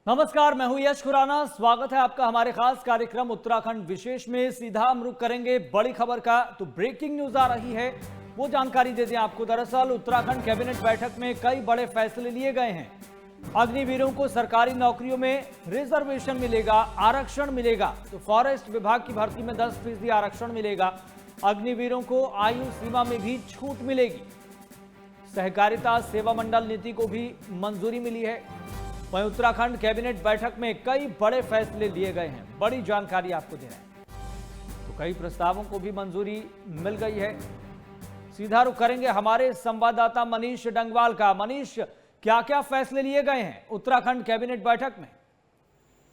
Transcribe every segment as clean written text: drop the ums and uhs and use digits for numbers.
नमस्कार, मैं हूं यश खुराना। स्वागत है आपका हमारे खास कार्यक्रम उत्तराखंड विशेष में। सीधा हम रुख करेंगे बड़ी खबर का। तो ब्रेकिंग न्यूज आ रही है, वो जानकारी दे दें आपको। दरअसल उत्तराखंड कैबिनेट बैठक में कई बड़े फैसले लिए गए हैं। अग्निवीरों को सरकारी नौकरियों में रिजर्वेशन मिलेगा, आरक्षण मिलेगा। तो फॉरेस्ट विभाग की भर्ती में 10% आरक्षण मिलेगा। अग्निवीरों को आयु सीमा में भी छूट मिलेगी। सहकारिता सेवा मंडल नीति को भी मंजूरी मिली है। वहीं उत्तराखंड कैबिनेट बैठक में कई बड़े फैसले लिए गए हैं। बड़ी जानकारी आपको दे रहे हैं। तो कई प्रस्तावों को भी मंजूरी मिल गई है। सीधा रुख करेंगे हमारे संवाददाता मनीष डंगवाल का। मनीष, क्या क्या फैसले लिए गए हैं उत्तराखंड कैबिनेट बैठक में?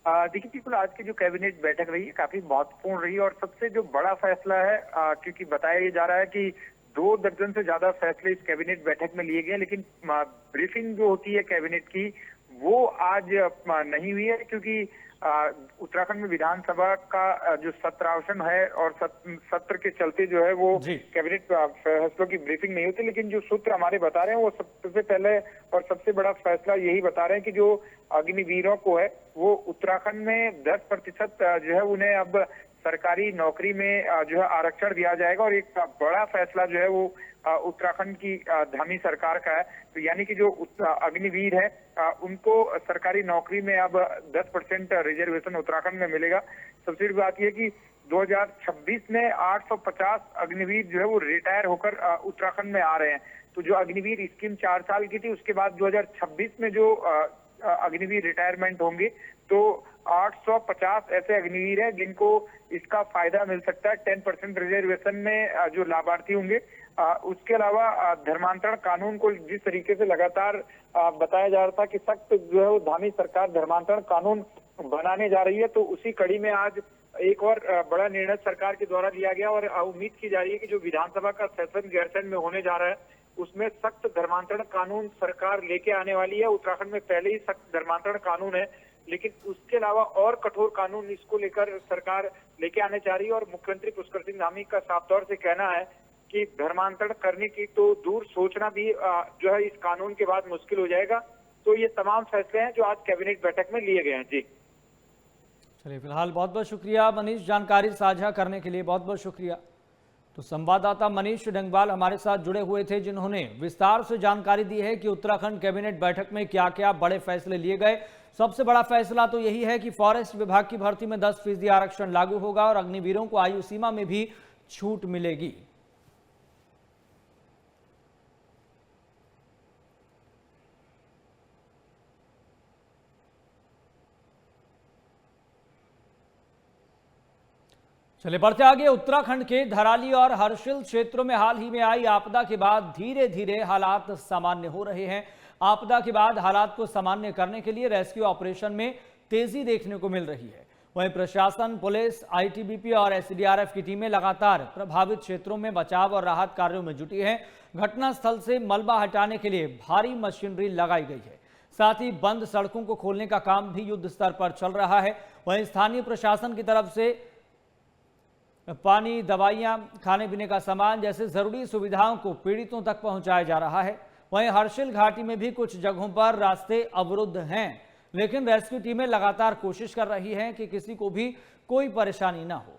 देखिए बिल्कुल, आज की जो कैबिनेट बैठक रही है काफी महत्वपूर्ण रही और सबसे जो बड़ा फैसला है, क्योंकि बताया जा रहा है कि 2 दर्जन से ज्यादा फैसले इस कैबिनेट बैठक में लिए गए, लेकिन ब्रीफिंग जो होती है कैबिनेट की वो आज नहीं हुई है, क्योंकि उत्तराखंड में विधानसभा का जो सत्रावसन है और सत्र के चलते जो है वो कैबिनेट फैसलों की ब्रीफिंग नहीं होती। लेकिन जो सूत्र हमारे बता रहे हैं वो सबसे पहले और सबसे बड़ा फैसला यही बता रहे हैं कि जो अग्निवीरों को है वो उत्तराखंड में 10% जो है उन्हें अब सरकारी नौकरी में जो है आरक्षण दिया जाएगा। और एक बड़ा फैसला जो है वो उत्तराखंड की धामी सरकार का है। तो यानी कि जो अग्निवीर है उनको सरकारी नौकरी में अब 10% रिजर्वेशन उत्तराखंड में मिलेगा। सबसे बड़ी बात यह कि 2026 में 850 अग्निवीर जो है वो रिटायर होकर उत्तराखंड में आ रहे हैं। तो जो अग्निवीर स्कीम 4 साल की थी, उसके बाद 2026 में जो अग्निवीर रिटायरमेंट होंगे तो 850 ऐसे अग्निवीर हैं जिनको इसका फायदा मिल सकता है। 10% रिजर्वेशन में जो लाभार्थी होंगे। उसके अलावा धर्मांतरण कानून को जिस तरीके से लगातार बताया जा रहा था कि सख्त जो है वो धामी सरकार धर्मांतरण कानून बनाने जा रही है, तो उसी कड़ी में आज एक और बड़ा निर्णय सरकार के द्वारा लिया गया। और उम्मीद की जा रही है कि जो विधानसभा का सेशन गैरसैंण में होने जा रहा है उसमें सख्त धर्मांतरण कानून सरकार लेके आने वाली है। उत्तराखंड में पहले ही सख्त धर्मांतरण कानून है, लेकिन उसके अलावा और कठोर कानून इसको लेकर सरकार लेके आने जा रही है। और मुख्यमंत्री पुष्कर सिंह धामी का साफ तौर से कहना है कि धर्मांतरण करने की तो दूर सोचना भी जो है इस कानून के बाद मुश्किल हो जाएगा। तो ये तमाम फैसले हैं जो आज कैबिनेट बैठक में लिए गए हैं। जी चलिए, फिलहाल बहुत बहुत शुक्रिया मनीष, जानकारी साझा करने के लिए बहुत बहुत शुक्रिया। तो संवाददाता मनीष डंगवाल हमारे साथ जुड़े हुए थे, जिन्होंने विस्तार से जानकारी दी है कि उत्तराखंड कैबिनेट बैठक में क्या क्या बड़े फैसले लिए गए। सबसे बड़ा फैसला तो यही है कि फॉरेस्ट विभाग की भर्ती में 10% आरक्षण लागू होगा और अग्निवीरों को आयु सीमा में भी छूट मिलेगी। चले बढ़ते आगे। उत्तराखंड के धराली और हर्षिल क्षेत्रों में हाल ही में आई आपदा के बाद धीरे धीरे हालात सामान्य हो रहे हैं। आपदा के बाद हालात को सामान्य करने के लिए रेस्क्यू ऑपरेशन में तेजी देखने को मिल रही है। वहीं प्रशासन, पुलिस, आईटीबीपी और एसडीआरएफ की टीमें लगातार प्रभावित क्षेत्रों में बचाव और राहत कार्यों में जुटी हैं। घटनास्थल से मलबा हटाने के लिए भारी मशीनरी लगाई गई है। साथ ही बंद सड़कों को खोलने का काम भी युद्ध स्तर पर चल रहा है। वहीं स्थानीय प्रशासन की तरफ से पानी, दवाइयां, खाने पीने का सामान जैसे जरूरी सुविधाओं को पीड़ितों तक पहुंचाया जा रहा है। वहीं हर्षिल घाटी में भी कुछ जगहों पर रास्ते अवरुद्ध हैं, लेकिन रेस्क्यू टीमें लगातार कोशिश कर रही हैं कि किसी को भी कोई परेशानी ना हो।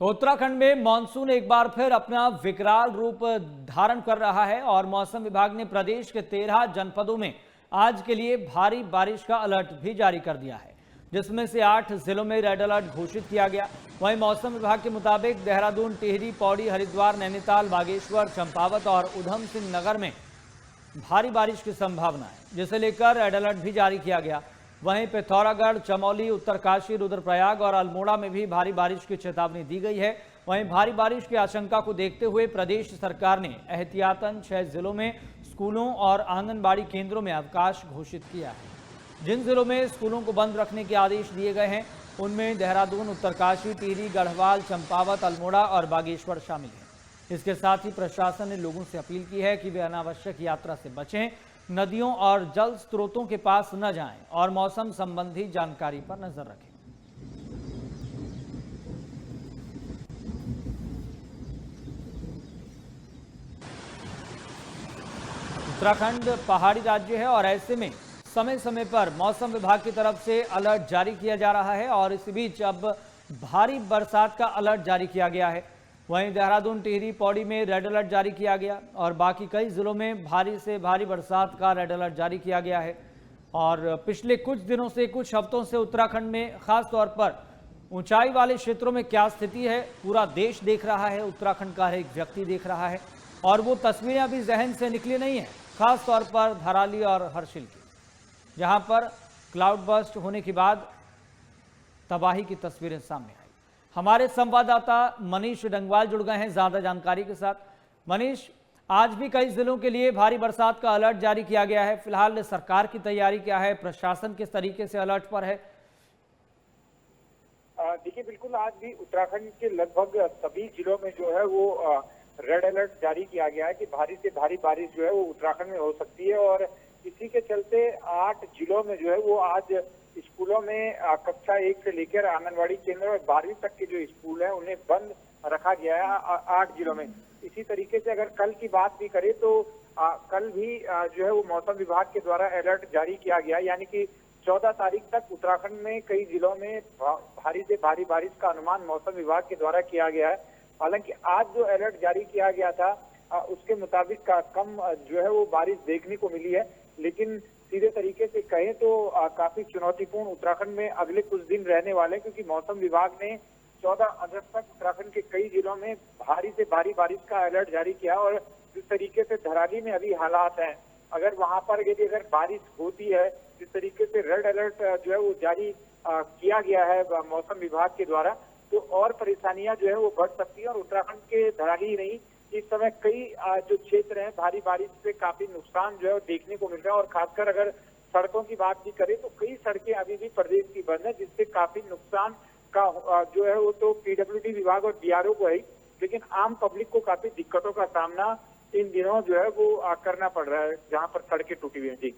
तो उत्तराखंड में मानसून एक बार फिर अपना विकराल रूप धारण कर रहा है और मौसम विभाग ने प्रदेश के 13 जनपदों में आज के लिए भारी बारिश का अलर्ट भी जारी कर दिया है, जिसमें से 8 जिलों में रेड अलर्ट घोषित किया गया। वहीं मौसम विभाग के मुताबिक देहरादून, टिहरी, पौड़ी, हरिद्वार, नैनीताल, बागेश्वर, चंपावत और उधम सिंह नगर में भारी बारिश की संभावना है, जिसे लेकर रेड अलर्ट भी जारी किया गया। वहीं पिथौरागढ़, चमोली, उत्तरकाशी, रुद्रप्रयाग और अल्मोड़ा में भी भारी बारिश की चेतावनी दी गई है। वहीं भारी बारिश की आशंका को देखते हुए प्रदेश सरकार ने एहतियातन 6 जिलों में स्कूलों और आंगनबाड़ी केंद्रों में अवकाश घोषित किया है। जिन जिलों में स्कूलों को बंद रखने के आदेश दिए गए हैं उनमें देहरादून, उत्तरकाशी, टिहरी, गढ़वाल, चंपावत, अल्मोड़ा और बागेश्वर शामिल हैं। इसके साथ ही प्रशासन ने लोगों से अपील की है कि वे अनावश्यक यात्रा से बचें, नदियों और जल स्रोतों के पास न जाएं और मौसम संबंधी जानकारी पर नजर रखें। उत्तराखंड पहाड़ी राज्य है और ऐसे में समय समय पर मौसम विभाग की तरफ से अलर्ट जारी किया जा रहा है और इस बीच अब भारी बरसात का अलर्ट जारी किया गया है। वहीं देहरादून, टिहरी, पौड़ी में रेड अलर्ट जारी किया गया और बाकी कई जिलों में भारी से भारी बरसात का रेड अलर्ट जारी किया गया है। और पिछले कुछ दिनों से, कुछ हफ्तों से उत्तराखंड में खास तौर पर ऊंचाई वाले क्षेत्रों में क्या स्थिति है पूरा देश देख रहा है, उत्तराखंड का हर एक व्यक्ति देख रहा है और वो तस्वीरें अभी जहन से निकली नहीं है, खास तौर पर धराली और हर्षिल की, जहां पर क्लाउड बर्स्ट होने के बाद तबाही की तस्वीरें सामने आई। हमारे संवाददाता मनीष डंगवाल जुड़ गए हैं ज्यादा जानकारी के साथ। मनीष, आज भी कई जिलों के लिए भारी बरसात का अलर्ट जारी किया गया है। फिलहाल सरकार की तैयारी क्या है, प्रशासन किस तरीके से अलर्ट पर है? देखिए, बिल्कुल आज भी उत्तराखंड के लगभग सभी जिलों में जो है वो रेड अलर्ट जारी किया गया है कि भारी से भारी बारिश जो है वो उत्तराखंड में हो सकती है और इसी के चलते 8 जिलों में जो है वो आज स्कूलों में कक्षा 1 से लेकर आंगनवाड़ी केंद्र और 12वीं तक के जो स्कूल हैं उन्हें बंद रखा गया है 8 जिलों में। इसी तरीके से अगर कल की बात भी करें तो कल भी जो है वो मौसम विभाग के द्वारा अलर्ट जारी किया गया, यानी कि 14 तारीख तक उत्तराखंड में कई जिलों में भारी से भारी बारिश का अनुमान मौसम विभाग के द्वारा किया गया है। हालांकि आज जो अलर्ट जारी किया गया था उसके मुताबिक कम जो है वो बारिश देखने को मिली है, लेकिन सीधे तरीके से कहें तो काफी चुनौतीपूर्ण उत्तराखंड में अगले कुछ दिन रहने वाले, क्योंकि मौसम विभाग ने 14 अगस्त तक उत्तराखंड के कई जिलों में भारी से भारी बारिश का अलर्ट जारी किया और जिस तरीके से धराली में अभी हालात हैं, अगर वहां पर यदि अगर बारिश होती है, जिस तरीके से रेड अलर्ट जो है वो जारी किया गया है मौसम विभाग के द्वारा, तो और परेशानियां जो है वो बढ़ सकती है। और उत्तराखंड के धराली ही नहीं, इस समय कई जो क्षेत्र हैं भारी बारिश से काफी नुकसान जो है वो देखने को मिल रहा है और खासकर अगर सड़कों की बात भी करें तो कई सड़कें अभी भी प्रदेश की बंद है, जिससे काफी नुकसान का जो है वो तो पीडब्ल्यूडी विभाग और डीआरओ को है, लेकिन आम पब्लिक को काफी दिक्कतों का सामना इन दिनों जो है वो करना पड़ रहा है जहां पर सड़कें टूटी हुई हैं। जी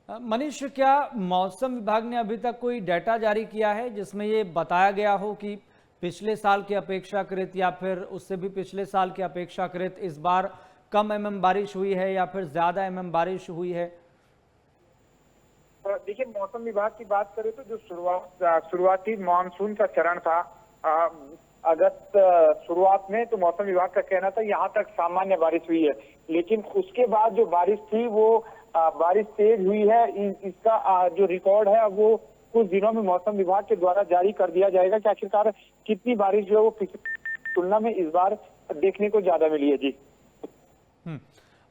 मनीष, क्या मौसम विभाग ने अभी तक कोई डाटा जारी किया है जिसमें ये बताया गया हो कि पिछले साल की अपेक्षाकृत या फिर उससे भी पिछले साल की अपेक्षाकृत इस बार कम बारिश हुई है या फिर ज्यादा बारिश हुई है? देखिए, मौसम विभाग की बात करें तो जो शुरुआती मानसून का चरण था अगस्त शुरुआत में, तो मौसम विभाग का कहना था यहाँ तक सामान्य बारिश हुई है, लेकिन उसके बाद जो बारिश थी वो बारिश तेज हुई है। इसका जो रिकॉर्ड है अब वो कुछ दिनों में मौसम विभाग के द्वारा जारी कर दिया जाएगा कि आखिरकार कितनी बारिश जो है वो पिछली तुलना में इस बार देखने को ज्यादा मिली है। जी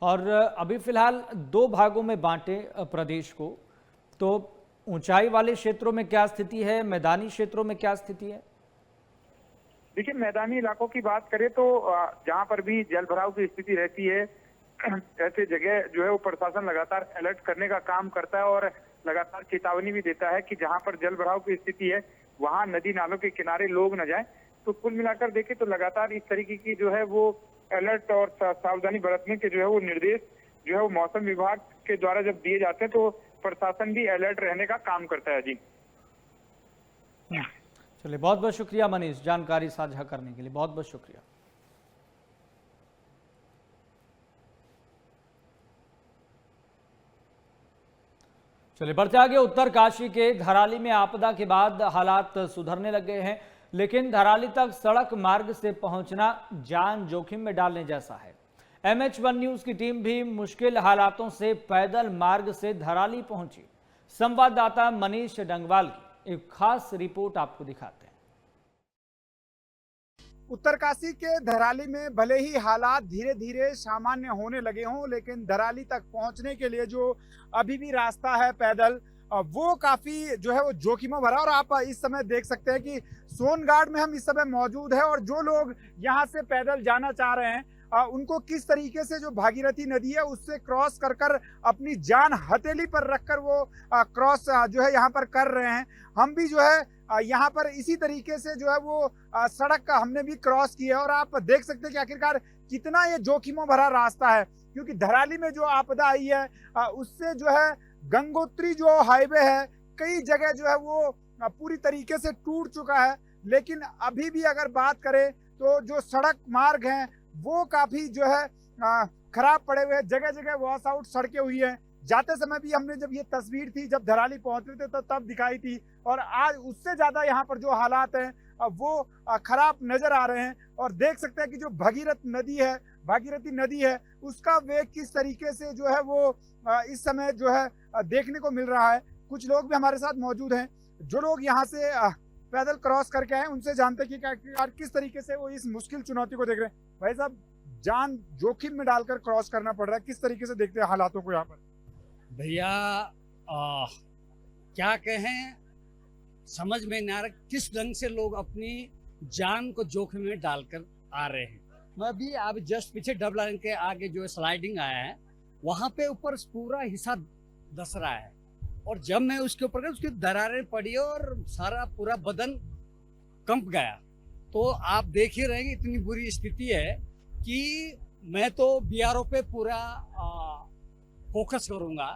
और अभी फिलहाल 2 भागों में बांटे प्रदेश को, तो ऊंचाई वाले क्षेत्रों में क्या स्थिति है, मैदानी क्षेत्रों में क्या स्थिति है? देखिए, मैदानी इलाकों की बात करें तो जहां पर भी जल भराव की स्थिति रहती है, ऐसे जगह जो है वो प्रशासन लगातार अलर्ट करने का काम करता है और लगातार चेतावनी भी देता है कि जहां पर जल भराव की स्थिति है वहां नदी नालों के किनारे लोग न जाएं। तो कुल मिलाकर देखें तो लगातार इस तरीके की जो है वो अलर्ट और सावधानी बरतने के जो है वो निर्देश जो है वो मौसम विभाग के द्वारा जब दिए जाते हैं तो प्रशासन भी अलर्ट रहने का काम करता है। जी चलिए, बहुत बहुत शुक्रिया मनीष, जानकारी साझा करने के लिए बहुत बहुत शुक्रिया। चलिए बढ़ते आगे। उत्तरकाशी के धराली में आपदा के बाद हालात सुधरने लग गए हैं, लेकिन धराली तक सड़क मार्ग से पहुंचना जान जोखिम में डालने जैसा है। MH1 न्यूज की टीम भी मुश्किल हालातों से पैदल मार्ग से धराली पहुंची। संवाददाता मनीष डंगवाल की एक खास रिपोर्ट आपको दिखाते हैं। उत्तरकाशी के धराली में भले ही हालात धीरे धीरे सामान्य होने लगे हों, लेकिन धराली तक पहुंचने के लिए जो अभी भी रास्ता है पैदल, वो काफी जो है वो जोखिमों भरा। और आप इस समय देख सकते हैं कि सोनगाड में हम इस समय मौजूद है और जो लोग यहाँ से पैदल जाना चाह रहे हैं उनको किस तरीके से जो भागीरथी नदी है उससे क्रॉस कर कर अपनी जान हथेली पर रखकर वो क्रॉस जो है यहाँ पर कर रहे हैं। हम भी जो है यहाँ पर इसी तरीके से जो है वो सड़क का हमने भी क्रॉस किया है और आप देख सकते हैं कि आखिरकार कितना ये जोखिमों भरा रास्ता है, क्योंकि धराली में जो आपदा आई है उससे जो है गंगोत्री जो हाईवे है कई जगह जो है वो पूरी तरीके से टूट चुका है। लेकिन अभी भी अगर बात करें तो जो सड़क मार्ग हैं वो काफी जो है खराब पड़े हुए हैं, जगह जगह वॉश आउट सड़कें हुई हैं। जाते समय भी हमने जब ये तस्वीर थी, जब धराली पहुंच रहे थे तो तब दिखाई थी, और आज उससे ज्यादा यहाँ पर जो हालात हैं वो खराब नजर आ रहे हैं। और देख सकते हैं कि जो भागीरथी नदी है उसका वेग किस तरीके से जो है वो इस समय जो है देखने को मिल रहा है। कुछ लोग भी हमारे साथ मौजूद हैं, जो लोग यहाँ से पैदल क्रॉस करके आए, उनसे जानते हैं कि किस तरीके से वो इस मुश्किल चुनौती को देख रहे हैं। भाई साहब, जान जोखिम में डालकर क्रॉस करना पड़ रहा है, किस तरीके से देखते हैं हालातों को यहाँ पर? भैया क्या कहें, समझ में नहीं आ रहा किस ढंग से लोग अपनी जान को जोखिम में डालकर आ रहे हैं। मैं अभी आप जस्ट पीछे डबल लाइन के आगे जो स्लाइडिंग आया है वहां पे ऊपर पूरा हिस्सा धस रहा है, और जब मैं उसके ऊपर गया उसकी दरारें पड़ी और सारा पूरा बदन कंप गया। तो आप देख ही रहे हैं इतनी बुरी स्थिति है कि मैं तो बिहारों पे पूरा फोकस करूंगा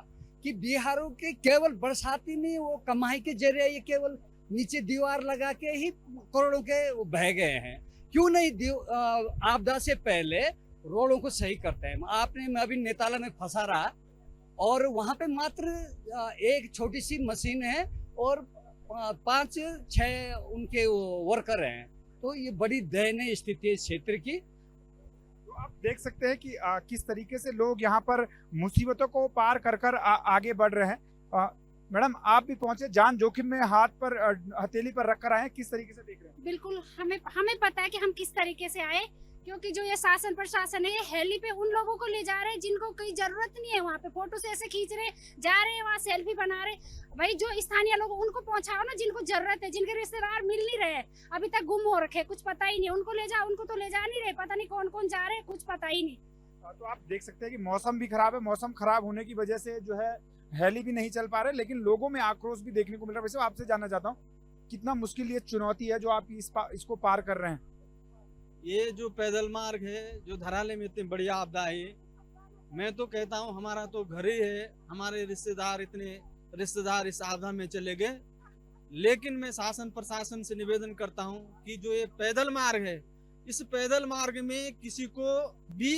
कि बिहारों के केवल बरसाती नहीं, वो कमाई के जरिए ये केवल नीचे दीवार लगा के ही करोड़ों के बह गए हैं। क्यों नहीं आपदा से पहले रोडों को सही करते हैं? मैं अभी नेताला में फंसा रहा, और वहां पे मात्र एक छोटी सी मशीन है और 5-6 उनके वर्कर हैं। तो ये बड़ी दयनीय स्थिति है इस क्षेत्र की। तो आप देख सकते हैं कि किस तरीके से लोग यहाँ पर मुसीबतों को पार कर आगे बढ़ रहे हैं। मैडम, आप भी पहुंचे, जान जोखिम में हाथ पर हथेली पर रख कर आए हैं, किस तरीके से देख रहे हैं? बिल्कुल, हमें पता है कि हम किस तरीके से आए, क्योंकि जो ये शासन प्रशासन है ये हेली पे उन लोगों को ले जा रहे हैं जिनको कोई जरूरत नहीं है। वहाँ पे फोटो से ऐसे खींच रहे, जा रहे हैं, वहाँ सेल्फी बना रहे। भाई जो स्थानीय लोग उनको पहुंचाओ ना, जिनको जरूरत है, जिनके रिश्तेदार मिल नहीं रहे, अभी तक गुम हो रखे, कुछ पता ही नहीं, उनको ले जाओ। उनको तो ले जा नहीं रहे, पता नहीं कौन कौन जा रहे हैं, कुछ पता ही नहीं। तो आप देख सकते हैं कि मौसम भी खराब है, मौसम खराब होने की वजह से जो है हेली भी नहीं चल पा रहे, लेकिन लोगों में आक्रोश भी देखने को मिल रहा है। वैसे आपसे जानना चाहता हूँ, कितना मुश्किल ये चुनौती है जो आप इसको पार कर रहे हैं? ये जो पैदल मार्ग है, जो धराले में इतनी बड़ी आपदा है, मैं तो कहता हूँ हमारा तो घर ही है, हमारे रिश्तेदार इस आपदा में चले गए। लेकिन मैं शासन प्रशासन से निवेदन करता हूँ कि जो ये पैदल मार्ग है, इस पैदल मार्ग में किसी को भी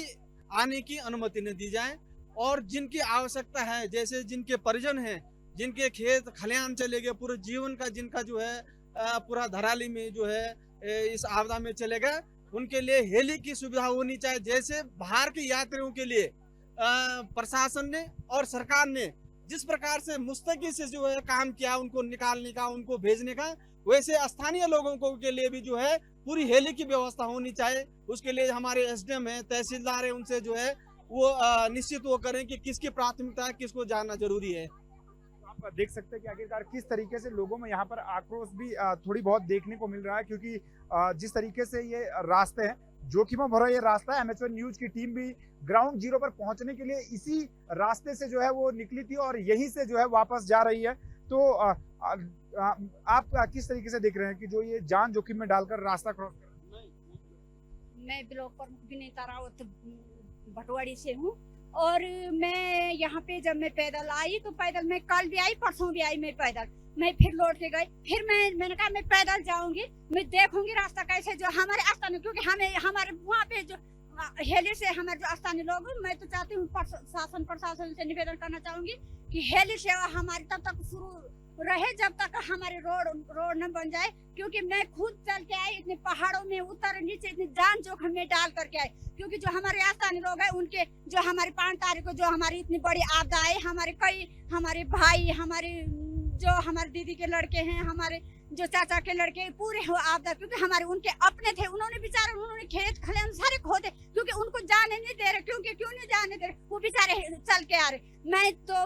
आने की अनुमति न दी जाए, और जिनकी आवश्यकता है, जैसे जिनके परिजन हैं, जिनके खेत खलिहान चले गए, पूरे जीवन का जिनका जो है पूरा धराली में जो है इस आपदा में चले गए, उनके लिए हेली की सुविधा होनी चाहिए। जैसे बाहर के यात्रियों के लिए प्रशासन ने और सरकार ने जिस प्रकार से मुस्तैदी से जो है काम किया, उनको निकालने का, उनको भेजने का, वैसे स्थानीय लोगों को के लिए भी जो है पूरी हेली की व्यवस्था होनी चाहिए। उसके लिए हमारे एसडीएम है, तहसीलदार है, उनसे जो है वो निश्चित वो करें कि किसकी प्राथमिकता है, किसको जानना जरूरी है। आप देख सकते हैं कि आखिरकार किस तरीके से लोगों में यहाँ पर आक्रोश भी थोड़ी बहुत देखने को मिल रहा है, क्योंकि जिस तरीके से ये रास्ते हैं, जोखिमों भरा ये रास्ता है। MH1 न्यूज की टीम भी ग्राउंड जीरो पर पहुंचने के लिए इसी रास्ते से जो है वो निकली थी और यहीं से जो है वापस जा रही है। तो आप किस तरीके से देख रहे हैं कि जो ये जान जोखिम में डालकर रास्ता क्रॉस कर रहे हैं? मैं ब्लॉक प्रमुख विनीता रावत भटवाड़ी से हूँ, और मैं यहाँ पे जब मैं पैदल आई तो पैदल मैं कल भी आई, परसों भी आई, मैं पैदल, मैं फिर लौट के गई, फिर मैंने कहा मैं पैदल जाऊंगी, मैं देखूंगी रास्ता कैसे जो हमारे स्थानीय, क्योंकि हमारे वहाँ पे जो हेली से हमारे जो स्थानीय लोग, मैं तो चाहती हूँ शासन प्रशासन से निवेदन करना चाहूंगी कि हेली सेवा हमारी तब तक शुरू रहे जब तक हमारे रोड न बन जाए, क्योंकि मैं खुद चल के आई, इतने पहाड़ों में उतर नीचे, इतनी जान जोखिम में डाल करके आई, क्योंकि जो हमारे स्थानीय लोग हैं उनके जो हमारी 5 तारीख को जो हमारी इतनी बड़ी आपदा आई, हमारे भाई, हमारे दीदी के लड़के हैं, हमारे जो चाचा के लड़के, पूरे आपदा, क्योंकि हमारे उनके अपने थे, उन्होंने खेत खलिहान सारे खोदे, क्योंकि उनको जाने नहीं दे रहे, क्यों नहीं जाने दे रहे, वो बेचारे चल के आ रहे। मैं तो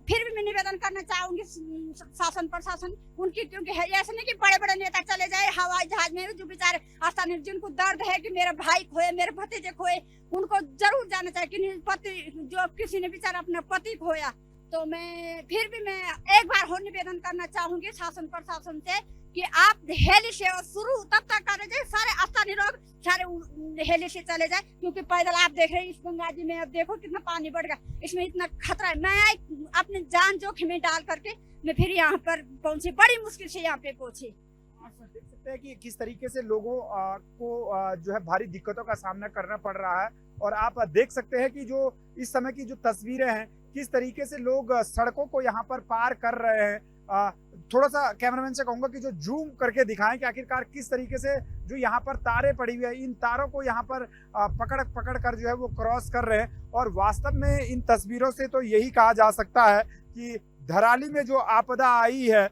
फिर भी मैं निवेदन करना चाहूंगी शासन प्रशासन उनकी, क्योंकि ऐसे नहीं कि बड़े बड़े नेता चले जाए हवाई जहाज में, जो बेचारे स्थानीय जिनको दर्द है कि मेरा भाई खोए, मेरे भतीजे खोए, उनको जरूर जाना चाहिए कि पति, जो किसी ने बेचारा अपना पति खोया। तो मैं फिर भी एक बार और निवेदन करना चाहूंगी शासन प्रशासन से कि आप हेली सेवा शुरू तब तक करे जाए, सारे स्थानीय लोग सारे हेली से चले जाए, क्योंकि पैदल आप देख रहे हैं इस गंगा जी में, अब देखो कितना पानी बढ़ गया, इसमें इतना खतरा है। मैं अपनी जान जोखिम में डाल करके मैं फिर यहाँ पर पहुंची, बड़ी मुश्किल से यहाँ पे पहुंची। देख सकते हैं कि किस तरीके से लोगों को जो है भारी दिक्कतों का सामना करना पड़ रहा है, और आप देख सकते हैं कि जो इस समय की जो तस्वीरें हैं, किस तरीके से लोग सड़कों को यहाँ पर पार कर रहे हैं। थोड़ा सा कैमरामैन से कहूंगा कि जो जूम करके दिखाएं कि आखिरकार किस तरीके से जो यहाँ पर तारें पड़ी हुई है, इन तारों को यहाँ पर पकड़ कर जो है वो क्रॉस कर रहे हैं। और वास्तव में इन तस्वीरों से तो यही कहा जा सकता है कि धराली में जो आपदा आई है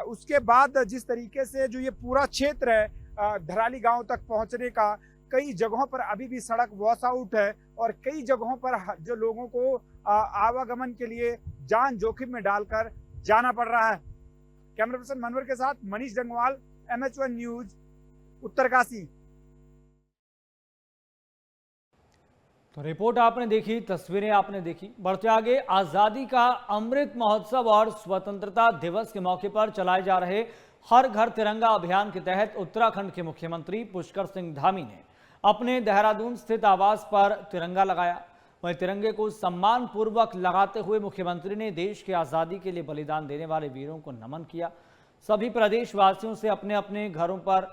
उसके बाद जिस तरीके से जो ये पूरा क्षेत्र है धराली गांव तक पहुंचने का, कई जगहों पर अभी भी सड़क वॉश आउट है और कई जगहों पर जो लोगों को आवागमन के लिए जान जोखिम में डालकर जाना पड़ रहा है। कैमरा पर्सन मनवर के साथ मनीष जंगवाल, MH1 न्यूज, उत्तरकाशी। तो रिपोर्ट आपने देखी, तस्वीरें आपने देखी। बढ़ते आगे, आजादी का अमृत महोत्सव और स्वतंत्रता दिवस के मौके पर चलाए जा रहे हर घर तिरंगा अभियान के तहत उत्तराखंड के मुख्यमंत्री पुष्कर सिंह धामी ने अपने देहरादून स्थित आवास पर तिरंगा लगाया। वहीं तिरंगे को सम्मान पूर्वक लगाते हुए मुख्यमंत्री ने देश की आजादी के लिए बलिदान देने वाले वीरों को नमन किया। सभी प्रदेशवासियों से अपने अपने घरों पर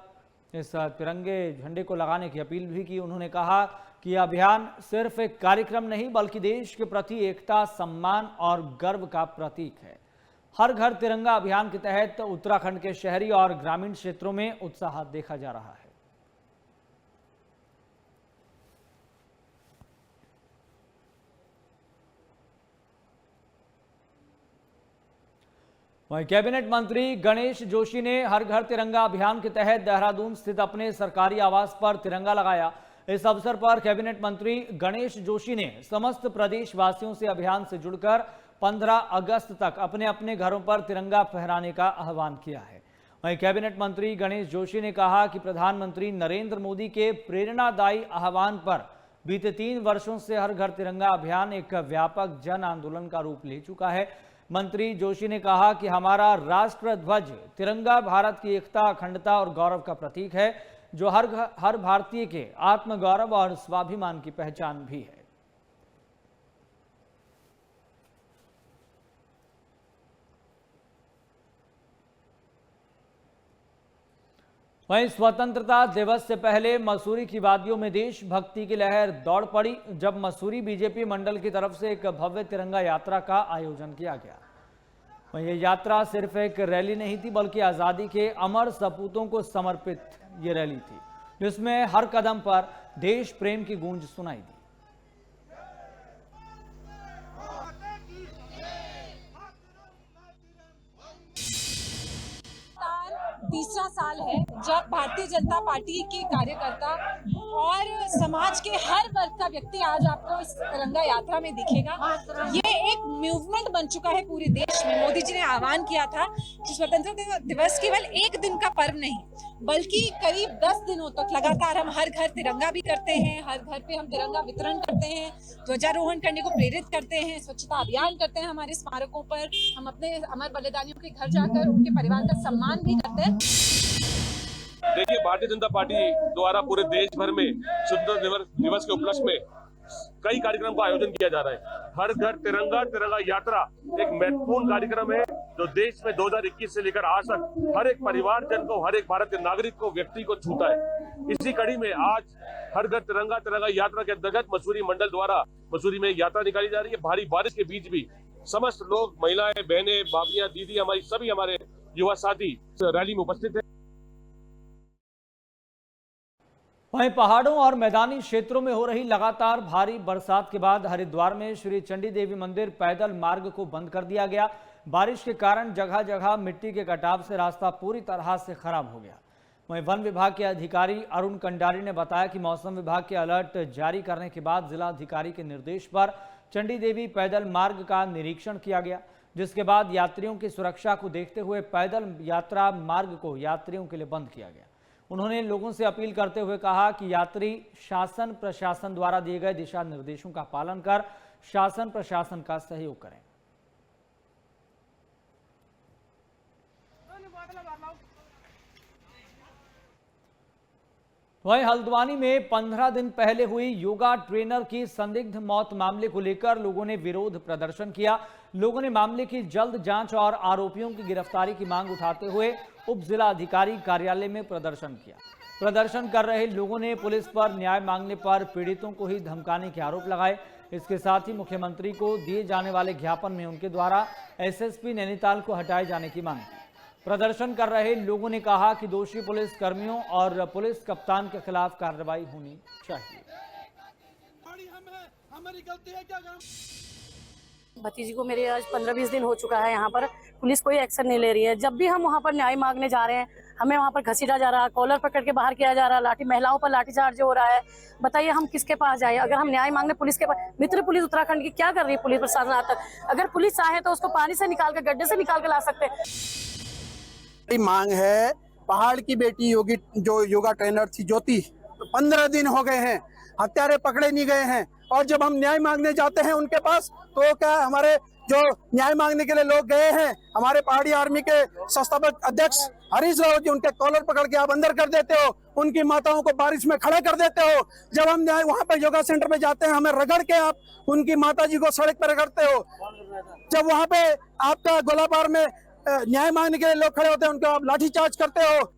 इस तिरंगे झंडे को लगाने की अपील भी की। उन्होंने कहा कि यह अभियान सिर्फ एक कार्यक्रम नहीं बल्कि देश के प्रति एकता, सम्मान और गर्व का प्रतीक है। हर घर तिरंगा अभियान के तहत उत्तराखंड के शहरी और ग्रामीण क्षेत्रों में उत्साह देखा जा रहा है। वहीं कैबिनेट मंत्री गणेश जोशी ने हर घर तिरंगा अभियान के तहत देहरादून स्थित अपने सरकारी आवास पर तिरंगा लगाया। इस अवसर पर कैबिनेट मंत्री गणेश जोशी ने समस्त प्रदेशवासियों से अभियान से जुड़कर 15 अगस्त तक अपने अपने घरों पर तिरंगा फहराने का आह्वान किया है। वहीं कैबिनेट मंत्री गणेश जोशी ने कहा कि प्रधानमंत्री नरेंद्र मोदी के प्रेरणादायी आह्वान पर बीते 3 वर्षों से हर घर तिरंगा अभियान एक व्यापक जन आंदोलन का रूप ले चुका है। मंत्री जोशी ने कहा कि हमारा राष्ट्र ध्वज तिरंगा भारत की एकता, अखंडता और गौरव का प्रतीक है, जो हर भारतीय के आत्मगौरव और स्वाभिमान की पहचान भी है। वहीं स्वतंत्रता दिवस से पहले मसूरी की वादियों में देशभक्ति की लहर दौड़ पड़ी, जब मसूरी बीजेपी मंडल की तरफ से एक भव्य तिरंगा यात्रा का आयोजन किया गया। वहीं यह यात्रा सिर्फ एक रैली नहीं थी बल्कि आजादी के अमर सपूतों को समर्पित ये रैली थी, जिसमें हर कदम पर देश प्रेम की गूंज सुनाई दी। तीसरा साल है जब भारतीय जनता पार्टी के कार्यकर्ता और समाज के हर वर्ग का व्यक्ति आज आपको इस तिरंगा यात्रा में दिखेगा। ये एक मूवमेंट बन चुका है पूरे देश में। मोदी जी ने आह्वान किया था कि स्वतंत्रता दिवस केवल एक दिन का पर्व नहीं बल्कि करीब 10 दिनों तक लगातार हम हर घर तिरंगा भी करते हैं, हर घर पे हम तिरंगा वितरण करते हैं, ध्वजारोहण करने को प्रेरित करते हैं, स्वच्छता अभियान करते हैं, हमारे स्मारकों पर हम अपने अमर बलिदानियों के घर जाकर उनके परिवार का सम्मान भी करते हैं। देखिए, भारतीय जनता पार्टी द्वारा पूरे देश भर में स्वतंत्रता दिवस के उपलक्ष्य में कई कार्यक्रम का आयोजन किया जा रहा है। हर घर तिरंगा तिरंगा यात्रा एक महत्वपूर्ण कार्यक्रम है जो देश में 2021 से लेकर आज तक हर एक परिवारजन को, हर एक भारत के नागरिक को, व्यक्ति को छूता है। इसी कड़ी में आज हर घर तिरंगा तिरंगा यात्रा के अंतर्गत मसूरी मंडल द्वारा मसूरी में यात्रा निकाली जा रही है। भारी बारिश के बीच भी समस्त लोग, महिलाएं, बहनें, भाभियां, दीदी, हमारी सभी हमारे युवा साथी रैली में उपस्थित है। वहीं पहाड़ों और मैदानी क्षेत्रों में हो रही लगातार भारी बरसात के बाद हरिद्वार में श्री चंडी देवी मंदिर पैदल मार्ग को बंद कर दिया गया। बारिश के कारण जगह जगह मिट्टी के कटाव से रास्ता पूरी तरह से खराब हो गया। वहीं वन विभाग के अधिकारी अरुण कंडारी ने बताया कि मौसम विभाग के अलर्ट जारी करने के बाद जिला अधिकारी के निर्देश पर चंडी देवी पैदल मार्ग का निरीक्षण किया गया, जिसके बाद यात्रियों की सुरक्षा को देखते हुए पैदल यात्रा मार्ग को यात्रियों के लिए बंद किया गया। उन्होंने लोगों से अपील करते हुए कहा कि यात्री शासन प्रशासन द्वारा दिए गए दिशा निर्देशों का पालन कर शासन प्रशासन का सहयोग करें। वहीं हल्द्वानी में 15 दिन पहले हुई योगा ट्रेनर की संदिग्ध मौत मामले को लेकर लोगों ने विरोध प्रदर्शन किया। लोगों ने मामले की जल्द जांच और आरोपियों की गिरफ्तारी की मांग उठाते हुए उप जिला अधिकारी कार्यालय में प्रदर्शन किया। प्रदर्शन कर रहे लोगों ने पुलिस पर न्याय मांगने पर पीड़ितों को ही धमकाने के आरोप लगाए। इसके साथ ही मुख्यमंत्री को दिए जाने वाले ज्ञापन में उनके द्वारा एसएसपी नैनीताल को हटाए जाने की मांग की। प्रदर्शन कर रहे लोगों ने कहा कि दोषी पुलिस कर्मियों और पुलिस कप्तान के खिलाफ कार्रवाई होनी चाहिए। हमारी गलती है क्या? भतीजी को मेरे आज 15-20 दिन हो चुका है, यहाँ पर पुलिस कोई एक्शन नहीं ले रही है। जब भी हम वहाँ पर न्याय मांगने जा रहे हैं, हमें वहाँ पर घसीटा जा रहा है, कॉलर पकड़ के बाहर किया जा रहा है, लाठी महिलाओं पर लाठीचार्ज हो रहा है। बताइए हम किसके पास जाए? अगर हम न्याय मांगने पुलिस के पास, मित्र पुलिस उत्तराखंड की क्या कर रही है पुलिस प्रशासन आज तक? अगर पुलिस चाहे तो उसको पानी से निकाल के, गड्ढे से निकाल के ला सकते हैं। मांग है पहाड़ की बेटी योगी, जो योगा ट्रेनर थी ज्योति, 15 दिन हो गए हैं, हत्यारे पकड़े नहीं गए हैं। और जब हम न्याय मांगने जाते हैं उनके पास, तो क्या हमारे जो न्याय मांगने के लिए लोग गए हैं, हमारे पहाड़ी आर्मी के संस्थापक अध्यक्ष हरीश राव जी, उनके कॉलर पकड़ के आप अंदर कर देते हो, उनकी माताओं को बारिश में खड़ा कर देते हो। जब हम न्याय वहां पर योगा सेंटर में जाते हैं, हमें रगड़ के आप उनकी माता जी को सड़क पर रगड़ते हो। जब वहां पे आपका गोलाबार में न्याय मांगने के लिए लोग खड़े होते हैं, उनको आप लाठीचार्ज करते हो।